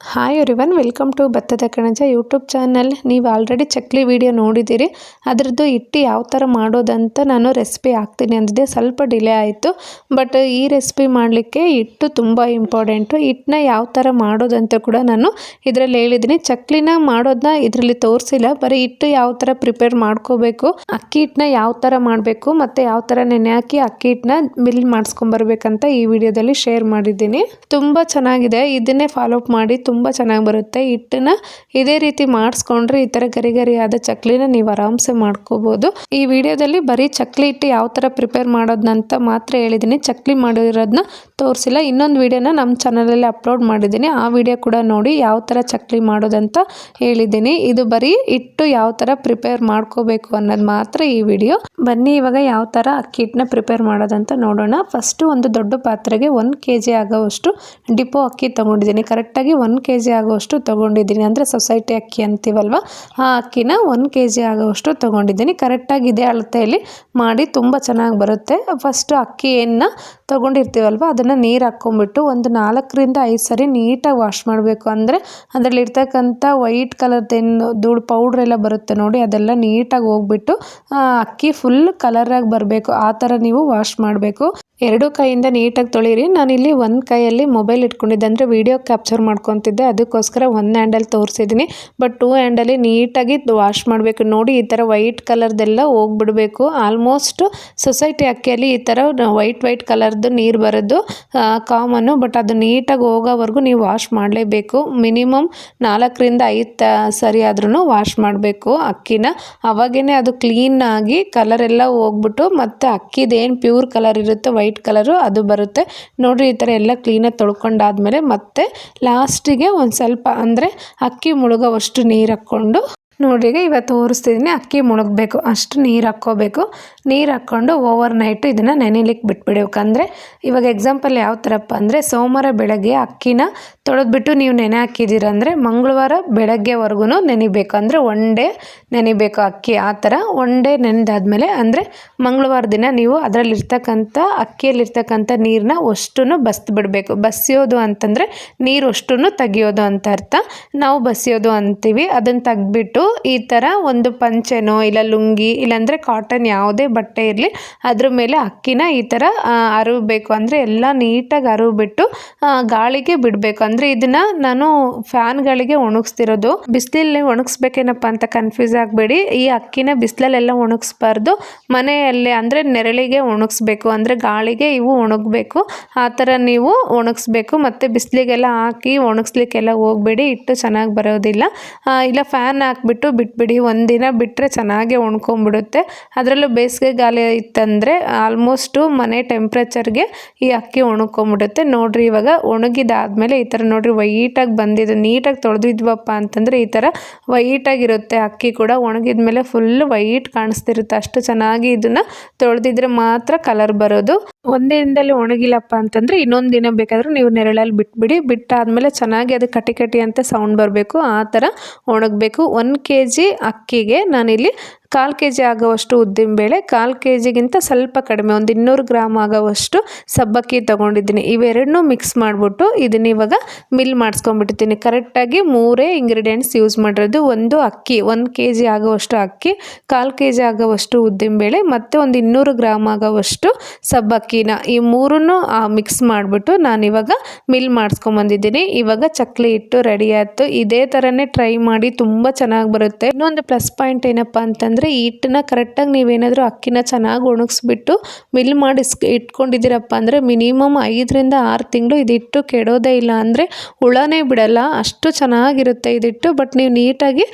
Hi everyone, welcome to ಭತ್ತದ ಕಣಜ YouTube channel. ನೀವು ಆಲ್ರೆಡಿ ಚಕ್ಲಿ ವಿಡಿಯೋ ನೋಡಿದ್ದೀರಿ. ಅದರದ್ದು ಹಿಟ್ಟು ಯಾವ ಥರ ಮಾಡೋದಂತ ನಾನು ರೆಸಿಪಿ ಹಾಕ್ತೀನಿ ಅಂದಿದ್ದೆ. ಸ್ವಲ್ಪ ಡಿಲೇ ಆಯಿತು, ಬಟ್ ಈ ರೆಸಿಪಿ ಮಾಡಲಿಕ್ಕೆ ಹಿಟ್ಟು ತುಂಬ ಇಂಪಾರ್ಟೆಂಟು. ಹಿಟ್ಟನ್ನ ಯಾವ ಥರ ಮಾಡೋದಂತ ಕೂಡ ನಾನು ಇದರಲ್ಲಿ ಹೇಳಿದ್ದೀನಿ. ಚಕ್ಲಿನ ಮಾಡೋದನ್ನ ಇದರಲ್ಲಿ ತೋರಿಸಿಲ್ಲ, ಬರೀ ಹಿಟ್ಟು ಯಾವ ಥರ ಪ್ರಿಪೇರ್ ಮಾಡ್ಕೋಬೇಕು, ಅಕ್ಕಿ ಹಿಟ್ಟನ್ನ ಯಾವ ಥರ ಮಾಡಬೇಕು ಮತ್ತು ಯಾವ ಥರ ನೆನೆ ಹಾಕಿ ಅಕ್ಕಿ ಹಿಟ್ಟನ್ನ ಮಿಲ್ ಮಾಡಿಸ್ಕೊಂಬರ್ಬೇಕಂತ ಈ ವಿಡಿಯೋದಲ್ಲಿ ಶೇರ್ ಮಾಡಿದ್ದೀನಿ. ತುಂಬ ಚೆನ್ನಾಗಿದೆ, ಇದನ್ನೇ ಫಾಲೋ ಅಪ್ ಮಾಡಿ. ತುಂಬ ಚೆನ್ನಾಗಿ ಬರುತ್ತೆ. ಹಿಟ್ಟನ್ನ ಇದೇ ರೀತಿ ಮಾಡಿಸ್ಕೊಂಡ್ರೆ ಈ ಥರ ಗರಿ ಗರಿಯಾದ ಚಕ್ಲಿನ ನೀವು ಆರಾಮ್ಸೆ ಮಾಡ್ಕೋಬೋದು. ಈ ವಿಡಿಯೋದಲ್ಲಿ ಬರೀ ಚಕ್ಲಿ ಹಿಟ್ಟು ಯಾವ ಥರ ಪ್ರಿಪೇರ್ ಮಾಡೋದಂತ ಮಾತ್ರ ಹೇಳಿದ್ದೀನಿ, ಚಕ್ಲಿ ಮಾಡಿರೋದನ್ನ ತೋರಿಸಿಲ್ಲ. ಇನ್ನೊಂದು ವಿಡಿಯೋನ ನಮ್ಮ ಚಾನಲಲ್ಲಿ ಅಪ್ಲೋಡ್ ಮಾಡಿದ್ದೀನಿ, ಆ ವಿಡಿಯೋ ಕೂಡ ನೋಡಿ ಯಾವ ಥರ ಚಕ್ಲಿ ಮಾಡೋದಂತ ಹೇಳಿದ್ದೀನಿ. ಇದು ಬರೀ ಹಿಟ್ಟು ಯಾವ ಥರ ಪ್ರಿಪೇರ್ ಮಾಡ್ಕೋಬೇಕು ಅನ್ನೋದು ಮಾತ್ರ ಈ ವಿಡಿಯೋ. ಬನ್ನಿ ಇವಾಗ ಯಾವ ಥರ ಅಕ್ಕಿ ಹಿಟ್ಟನ್ನ ಪ್ರಿಪೇರ್ ಮಾಡೋದಂತ ನೋಡೋಣ. ಫಸ್ಟು ಒಂದು ದೊಡ್ಡ ಪಾತ್ರೆಗೆ 1 kg ಆಗೋವಷ್ಟು ಡಿಪೋ ಅಕ್ಕಿ ತೊಗೊಂಡಿದ್ದೀನಿ. ಕರೆಕ್ಟಾಗಿ 1 kg ಆಗೋವಷ್ಟು ತೊಗೊಂಡಿದ್ದೀನಿ. ಅಂದರೆ ಸೊಸೈಟಿ ಅಕ್ಕಿ ಅಂತೀವಲ್ವ, ಆ ಅಕ್ಕಿನ 1 kg ಆಗೋವಷ್ಟು ತೊಗೊಂಡಿದ್ದೀನಿ. ಕರೆಕ್ಟಾಗಿ ಇದೇ ಅಳತೆಯಲ್ಲಿ ಮಾಡಿ ತುಂಬ ಚೆನ್ನಾಗಿ ಬರುತ್ತೆ. ಫಸ್ಟು ಅಕ್ಕಿಯನ್ನು ತೊಗೊಂಡಿರ್ತೀವಲ್ವ ಅದನ್ನು ನೀರು ಹಾಕ್ಕೊಂಬಿಟ್ಟು ಒಂದು 4 ರಿಂದ 5 ಸರಿ ನೀಟಾಗಿ ವಾಶ್ ಮಾಡಬೇಕು. ಅಂದರೆ ಅದರಲ್ಲಿ ಇರ್ತಕ್ಕಂಥ ವೈಟ್ ಕಲರ್ದೇನು ಧೂಳು ಪೌಡ್ರ್ ಎಲ್ಲ ಬರುತ್ತೆ ನೋಡಿ, ಅದೆಲ್ಲ ನೀಟಾಗಿ ಹೋಗ್ಬಿಟ್ಟು ಅಕ್ಕಿ ಫುಲ್ ಕಲರಾಗಿ ಬರಬೇಕು. ಆ ಥರ ನೀವು ವಾಶ್ ಮಾಡಬೇಕು. 2 ಕೈಯಿಂದ ನೀಟಾಗಿ ತೊಳಿರಿ. ನಾನಿಲ್ಲಿ 1 ಕೈಯಲ್ಲಿ ಮೊಬೈಲ್ ಇಟ್ಕೊಂಡಿದ್ದೆ, ಅಂದರೆ ವಿಡಿಯೋ ಕ್ಯಾಪ್ಚರ್ ಮಾಡ್ಕೊತಿದ್ದೆ, ಅದಕ್ಕೋಸ್ಕರ 1 ಹ್ಯಾಂಡಲ್ಲಿ ತೋರಿಸಿದ್ದೀನಿ. ಬಟ್ 2 ಹ್ಯಾಂಡಲ್ಲಿ ನೀಟಾಗಿ ವಾಶ್ ಮಾಡಬೇಕು. ನೋಡಿ ಈ ಥರ ವೈಟ್ ಕಲರ್ದೆಲ್ಲ ಹೋಗ್ಬಿಡಬೇಕು. ಆಲ್ಮೋಸ್ಟ್ ಸೊಸೈಟಿ ಅಕ್ಕಿಯಲ್ಲಿ ಈ ಥರ ವೈಟ್ ಕಲರ್ದು ನೀರು ಬರೋದು ಕಾಮನ್ನು, ಬಟ್ ಅದು ನೀಟಾಗಿ ಹೋಗೋವರೆಗೂ ನೀವು ವಾಶ್ ಮಾಡಲೇಬೇಕು. ಮಿನಿಮಮ್ 4 ರಿಂದ 5 ಸರಿ ಆದ್ರೂ ವಾಶ್ ಮಾಡಬೇಕು ಅಕ್ಕಿನ. ಅವಾಗೇ ಅದು ಕ್ಲೀನಾಗಿ ಕಲರ್ ಎಲ್ಲ ಹೋಗ್ಬಿಟ್ಟು ಮತ್ತು ಅಕ್ಕಿದೇನು ಪ್ಯೂರ್ ಕಲರ್ ಇರುತ್ತೆ ವೈಟ್ ಕಲರು ಅದು ಬರುತ್ತೆ. ನೋಡ್ರಿ ಈ ಥರ ಎಲ್ಲ ಕ್ಲೀನಾಗಿ ತೊಳ್ಕೊಂಡಾದ್ಮೇಲೆ ಮತ್ತೆ ಲಾಸ್ಟಿಗೆ ಒಂದು ಸ್ವಲ್ಪ ಅಂದರೆ ಅಕ್ಕಿ ಮುಳುಗೋವಷ್ಟು ನೀರು ಹಾಕ್ಕೊಂಡು, ನೋಡ್ರಿ ಇವತ್ತು ತೋರಿಸ್ತಿದ್ದೀನಿ, ಅಕ್ಕಿ ಮುಳುಗಬೇಕು ಅಷ್ಟು ನೀರು ಹಾಕ್ಕೋಬೇಕು. ನೀರು ಹಾಕ್ಕೊಂಡು ಓವರ್ ನೈಟು ಇದನ್ನು ನೆನೆಲಿಕ್ಕೆ ಬಿಟ್ಬಿಡ್ಬೇಕು. ಅಂದರೆ ಇವಾಗ ಎಕ್ಸಾಂಪಲ್ ಯಾವ ಥರಪ್ಪ ಅಂದರೆ, ಸೋಮವಾರ ಬೆಳಗ್ಗೆ ಅಕ್ಕಿನ ತೊಳೆದ್ಬಿಟ್ಟು ನೀವು ನೆನೆ ಹಾಕಿದ್ದೀರಂದರೆ ಮಂಗಳವಾರ ಬೆಳಗ್ಗೆವರೆಗೂ ನೆನಿಬೇಕು. ಅಂದರೆ 1 ಡೇ ನೆನಿಬೇಕು ಅಕ್ಕಿ. ಆ ಥರ 1 ಡೇ ನೆನೆದಾದ್ಮೇಲೆ ಅಂದರೆ ಮಂಗಳವಾರ ದಿನ ನೀವು ಅದರಲ್ಲಿರ್ತಕ್ಕಂಥ ಅಕ್ಕಿಯಲ್ಲಿರ್ತಕ್ಕಂಥ ನೀರನ್ನ ಅಷ್ಟನ್ನು ಬಸ್ದು ಬಿಡಬೇಕು. ಬಸಿಯೋದು ಅಂತಂದರೆ ನೀರು ಅಷ್ಟನ್ನು ತೆಗಿಯೋದು ಅಂತ ಅರ್ಥ. ನಾವು ಬಸಿಯೋದು ಅಂತೀವಿ. ಅದನ್ನು ತೆಗ್ದುಬಿಟ್ಟು ಈ ಥರ ಒಂದು ಪಂಚೆನೋ ಇಲ್ಲ ಲುಂಗಿ ಇಲ್ಲಾಂದರೆ ಕಾಟನ್ ಯಾವುದೇ ಬಟ್ಟೆ ಇರಲಿ ಅದ್ರ ಮೇಲೆ ಅಕ್ಕಿನ ಈ ಥರ ಅರವಬೇಕು. ಅಂದರೆ ಎಲ್ಲ ನೀಟಾಗಿ ಅರವಿಬಿಟ್ಟು ಗಾಳಿಗೆ ಬಿಡಬೇಕು. ಅಂದರೆ ಇದನ್ನು ನಾನು ಫ್ಯಾನ್ಗಳಿಗೆ ಒಣಗಿಸ್ತಿರೋದು. ಬಿಸಿಲಲ್ಲಿ ಒಣಗಿಸ್ಬೇಕೇನಪ್ಪ ಅಂತ ಕನ್ಫ್ಯೂಸ್ ಆಗಬೇಡಿ. ಈ ಅಕ್ಕಿನ ಬಿಸಿಲಲ್ಲೆಲ್ಲ ಒಣಗಿಸ್ಬಾರ್ದು, ಮನೆಯಲ್ಲೇ ಅಂದರೆ ನೆರಳಿಗೆ ಒಣಗಿಸ್ಬೇಕು. ಅಂದರೆ ಗಾಳಿಗೆ ಇವು ಒಣಗಬೇಕು. ಆ ಥರ ನೀವು ಒಣಗಿಸ್ಬೇಕು. ಮತ್ತು ಬಿಸಿಲಿಗೆಲ್ಲ ಹಾಕಿ ಒಣಗಿಸ್ಲಿಕ್ಕೆಲ್ಲ ಹೋಗಬೇಡಿ, ಹಿಟ್ಟು ಚೆನ್ನಾಗಿ ಬರೋದಿಲ್ಲ. ಇಲ್ಲ ಫ್ಯಾನ್ ಹಾಕ್ಬಿಟ್ಟು ಬಿಟ್ಬಿಡಿ, ಒಂದಿನ ಬಿಟ್ಟರೆ ಚೆನ್ನಾಗೇ ಒಣ್ಕೊಂಡ್ಬಿಡುತ್ತೆ. ಅದರಲ್ಲೂ ಬೇಸಿಗೆ ಗಾಳಿ ಇತ್ತಂದರೆ ಆಲ್ಮೋಸ್ಟು ಮನೆ ಟೆಂಪ್ರೇಚರ್ಗೆ ಈ ಅಕ್ಕಿ ಒಣಕೊಂಡ್ಬಿಡುತ್ತೆ. ನೋಡಿರಿ ಇವಾಗ ಒಣಗಿದಾದ್ಮೇಲೆ ಈ ಥರ ನೋಡಿರಿ ವೈಟಾಗಿ ಬಂದಿದೆ. ನೀಟಾಗಿ ತೊಳೆದಿದ್ವಪ್ಪ ಅಂತಂದರೆ ಈ ಥರ ವೈಟಾಗಿರುತ್ತೆ ಅಕ್ಕಿ ಕೂಡ. ಒಣಗಿದ್ಮೇಲೆ ಫುಲ್ ವೈಟ್ ಕಾಣಿಸ್ತಿರುತ್ತೆ. ಅಷ್ಟು ಚೆನ್ನಾಗಿ ಇದನ್ನು ತೊಳೆದಿದ್ರೆ ಮಾತ್ರ ಕಲರ್ ಬರೋದು. ಒಂದೇ ದಿನದಲ್ಲಿ ಒಣಗಿಲ್ಲಪ್ಪ ಅಂತಂದರೆ ಇನ್ನೊಂದು ದಿನ ಬೇಕಾದರೂ ನೀವು ನೆರಳಲ್ಲಿ ಬಿಟ್ಬಿಡಿ. ಬಿಟ್ಟಾದಮೇಲೆ ಚೆನ್ನಾಗಿ ಅದು ಕಟಿ ಅಂತ ಸೌಂಡ್ ಬರಬೇಕು. ಆ ಥರ ಒಣಗಬೇಕು. 1 kg ಅಕ್ಕಿಗೆ ನಾನಿಲ್ಲಿ 1/4 kg ಆಗೋವಷ್ಟು ಉದ್ದಿನಬೇಳೆ, 1/4 kgಗಿಂತ ಸ್ವಲ್ಪ ಕಡಿಮೆ ಒಂದು 200 ಗ್ರಾಮ್ ಆಗೋವಷ್ಟು ಸಬ್ಬಕ್ಕಿ ತೊಗೊಂಡಿದ್ದೀನಿ. ಇವೆರಡನ್ನೂ ಮಿಕ್ಸ್ ಮಾಡಿಬಿಟ್ಟು ಇದನ್ನ ಇವಾಗ ಮಿಲ್ ಮಾಡಿಸ್ಕೊಂಡ್ಬಿಟ್ಟಿದ್ದೀನಿ. ಕರೆಕ್ಟಾಗಿ 3 ಇಂಗ್ರೀಡಿಯೆಂಟ್ಸ್ ಯೂಸ್ ಮಾಡಿರೋದು. ಒಂದು ಅಕ್ಕಿ 1 kg ಆಗೋವಷ್ಟು ಅಕ್ಕಿ, 1/4 kg ಆಗೋವಷ್ಟು ಉದ್ದಿನಬೇಳೆ ಮತ್ತು ಒಂದು 200 ಗ್ರಾಮ್ ಆಗೋವಷ್ಟು ಸಬ್ಬಕ್ಕಿನ, ಈ 3ನ್ನು ಮಿಕ್ಸ್ ಮಾಡಿಬಿಟ್ಟು ನಾನಿವಾಗ ಮಿಲ್ ಮಾಡಿಸ್ಕೊಂಬಂದಿದ್ದೀನಿ. ಇವಾಗ ಚಕ್ಲಿ ಹಿಟ್ಟು ರೆಡಿ ಆಯಿತು. ಇದೇ ಥರನೇ ಟ್ರೈ ಮಾಡಿ, ತುಂಬ ಚೆನ್ನಾಗಿ ಬರುತ್ತೆ. ಇನ್ನೊಂದು ಪ್ಲಸ್ ಪಾಯಿಂಟ್ ಏನಪ್ಪ ಅಂತಂದರೆ, ಈ ಹಿಟ್ಟನ್ನ ಕರೆಕ್ಟಾಗಿ ನೀವೇನಾದರೂ ಅಕ್ಕಿನ ಚೆನ್ನಾಗಿ ಒಣಗಿಸ್ಬಿಟ್ಟು ಮಿಲ್ ಮಾಡಿ ಇಟ್ಕೊಂಡಿದ್ದೀರಪ್ಪ ಅಂದರೆ ಮಿನಿಮಮ್ 5 ರಿಂದ 6 ತಿಂಗಳು ಇದಿಟ್ಟು ಕೆಡೋದೇ ಇಲ್ಲ. ಅಂದರೆ ಹುಳನೇ ಬಿಡಲ್ಲ, ಅಷ್ಟು ಚೆನ್ನಾಗಿರುತ್ತೆ ಇದಿಟ್ಟು. ಬಟ್ ನೀವು ನೀಟಾಗಿ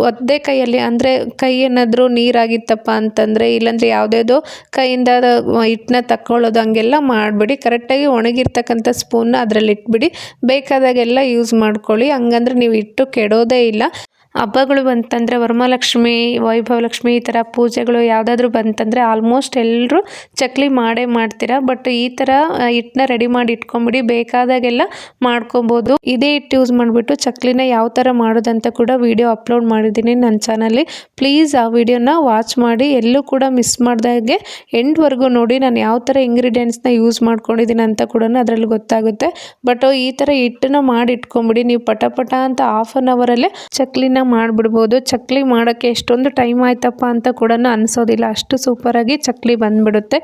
ಒದ್ದೆ ಕೈಯಲ್ಲಿ, ಅಂದರೆ ಕೈ ಏನಾದರೂ ನೀರಾಗಿತ್ತಪ್ಪ ಅಂತಂದರೆ ಇಲ್ಲಾಂದರೆ ಯಾವುದೇದೋ ಕೈಯಿಂದ ಹಿಟ್ಟನ್ನ ತಕ್ಕೊಳ್ಳೋದು ಹಂಗೆಲ್ಲ ಮಾಡಿಬಿಡಿ. ಕರೆಕ್ಟಾಗಿ ಒಣಗಿರ್ತಕ್ಕಂಥ ಸ್ಪೂನ್ನ ಅದರಲ್ಲಿ ಇಟ್ಬಿಡಿ. ಬೇಕಾದಾಗೆಲ್ಲ ಯೂಸ್ ಮಾಡ್ಕೊಳ್ಳಿ, ಹಂಗಂದ್ರೆ ನೀವು ಹಿಟ್ಟು ಕೆಡೋದೇ ಇಲ್ಲ. ಹಬ್ಬಗಳು ಬಂತಂದರೆ ವರಮಹಾಲಕ್ಷ್ಮಿ, ವೈಭವಲಕ್ಷ್ಮಿ ಈ ಥರ ಪೂಜೆಗಳು ಯಾವುದಾದ್ರೂ ಬಂತಂದರೆ ಆಲ್ಮೋಸ್ಟ್ ಎಲ್ಲರೂ ಚಕ್ಲಿ ಮಾಡೇ ಮಾಡ್ತೀರಾ. ಬಟ್ ಈ ಥರ ಹಿಟ್ಟನ್ನ ರೆಡಿ ಮಾಡಿ ಇಟ್ಕೊಂಬಿಡಿ, ಬೇಕಾದಾಗೆಲ್ಲ ಮಾಡ್ಕೊಬೋದು. ಇದೇ ಹಿಟ್ಟು ಯೂಸ್ ಮಾಡಿಬಿಟ್ಟು ಚಕ್ಲಿನ ಯಾವ ಥರ ಮಾಡೋದಂತ ಕೂಡ ವಿಡಿಯೋ ಅಪ್ಲೋಡ್ ಮಾಡಿದ್ದೀನಿ ನನ್ನ ಚಾನಲ್ಲಿ. ಪ್ಲೀಸ್ ಆ ವಿಡಿಯೋನ ವಾಚ್ ಮಾಡಿ, ಎಲ್ಲೂ ಕೂಡ ಮಿಸ್ ಮಾಡ್ದಾಗೆ ಎಂಡ್ವರೆಗೂ ನೋಡಿ. ನಾನು ಯಾವ ಥರ ಇಂಗ್ರೀಡಿಯೆಂಟ್ಸ್ನ ಯೂಸ್ ಮಾಡ್ಕೊಂಡಿದ್ದೀನಿ ಅಂತ ಕೂಡ ಅದರಲ್ಲಿ ಗೊತ್ತಾಗುತ್ತೆ. ಬಟ್ ಈ ಥರ ಹಿಟ್ಟನ್ನ ಮಾಡಿ ಇಟ್ಕೊಂಬಿಡಿ, ನೀವು ಪಟ ಅಂತ ಹಾಫ್ ಆನ್ ಅವರಲ್ಲೇ ಚಕ್ಲಿನ ಮಾಡಿಬಿಡ್ಬೋದು. ಚಕ್ಲಿ ಮಾಡೋಕ್ಕೆ ಎಷ್ಟೊಂದು ಟೈಮ್ ಆಯ್ತಪ್ಪ ಅಂತ ಕೂಡ ಅನಿಸೋದಿಲ್ಲ, ಅಷ್ಟು ಸೂಪರಾಗಿ ಚಕ್ಲಿ ಬಂದುಬಿಡುತ್ತೆ.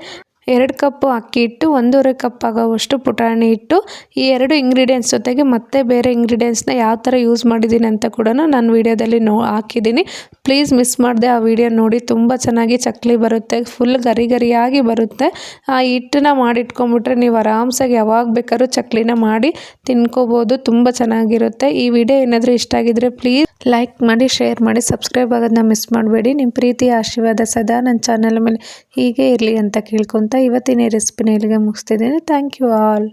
2 ಕಪ್ಪು ಅಕ್ಕಿ ಹಿಟ್ಟು, 1.5 ಕಪ್ ಆಗೋವಷ್ಟು ಪುಟಾಣಿ ಹಿಟ್ಟು, ಈ 2 ಇಂಗ್ರೀಡಿಯೆಂಟ್ಸ್ ಜೊತೆಗೆ ಮತ್ತೆ ಬೇರೆ ಇಂಗ್ರೀಡಿಯೆಂಟ್ಸ್ನ ಯಾವ ಥರ ಯೂಸ್ ಮಾಡಿದ್ದೀನಿ ಅಂತ ಕೂಡ ನಾನು ವಿಡಿಯೋದಲ್ಲಿ ಹಾಕಿದ್ದೀನಿ. ಪ್ಲೀಸ್ ಮಿಸ್ ಮಾಡದೆ ಆ ವಿಡಿಯೋ ನೋಡಿ. ತುಂಬ ಚೆನ್ನಾಗಿ ಚಕ್ಲಿ ಬರುತ್ತೆ, ಫುಲ್ ಗರಿಯಾಗಿ ಬರುತ್ತೆ. ಆ ಹಿಟ್ಟನ್ನ ಮಾಡಿಟ್ಕೊಂಬಿಟ್ರೆ ನೀವು ಆರಾಮ್ಸಾಗಿ ಯಾವಾಗ ಬೇಕಾದ್ರೂ ಚಕ್ಲಿನ ಮಾಡಿ ತಿನ್ಕೋಬೋದು, ತುಂಬ ಚೆನ್ನಾಗಿರುತ್ತೆ. ಈ ವಿಡಿಯೋ ಏನಾದರೂ ಇಷ್ಟ ಆಗಿದ್ರೆ ಪ್ಲೀಸ್ ಲೈಕ್ ಮಾಡಿ, ಶೇರ್ ಮಾಡಿ, ಸಬ್ಸ್ಕ್ರೈಬ್ ಆಗೋದನ್ನ ಮಿಸ್ ಮಾಡಬೇಡಿ. ನಿಮ್ಮ ಪ್ರೀತಿಯ ಆಶೀರ್ವಾದ ಸದಾ ನನ್ನ ಚಾನಲ್ ಮೇಲೆ ಹೀಗೆ ಇರಲಿ ಅಂತ ಕೇಳ್ಕೊತ ಇವತ್ತಿನ ರೆಸಿಪಿನ ಇಲ್ಲಿಗೆ ಮುಗಿಸ್ತಿದ್ದೀನಿ. Thank you all.